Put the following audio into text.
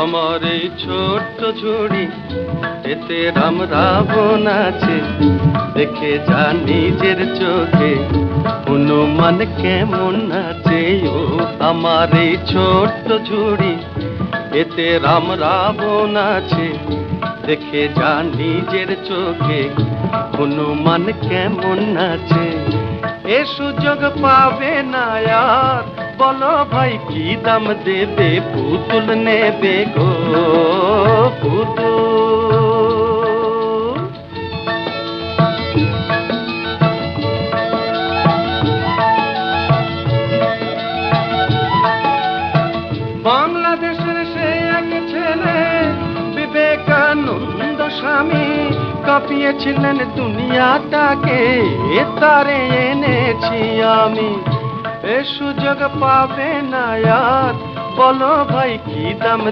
আমার এই ছোট্ট ঝুড়ি, এতে রাম রাবণ আছে, দেখে যা নিজের চোখে হনুমান কেমন আছে। ও আমার এই ছোট্ট ঝুড়ি, এতে রাম রাবণ আছে, দেখে যা নিজের চোখে হনুমান কেমন আছে। এ সুযোগ পাবে না আর, বলো ভাই কি দাম দেবে, পুতুল নেবে গো পুতুল। বাংলাদেশের সে এক ছেলে বিবেকানন্দ স্বামী, কাঁপিয়েছিলেন দুনিয়াটাকে, তারে এনেছি আমি। এ সুযোগ পাবে না আর, বলো ভাই কি দাম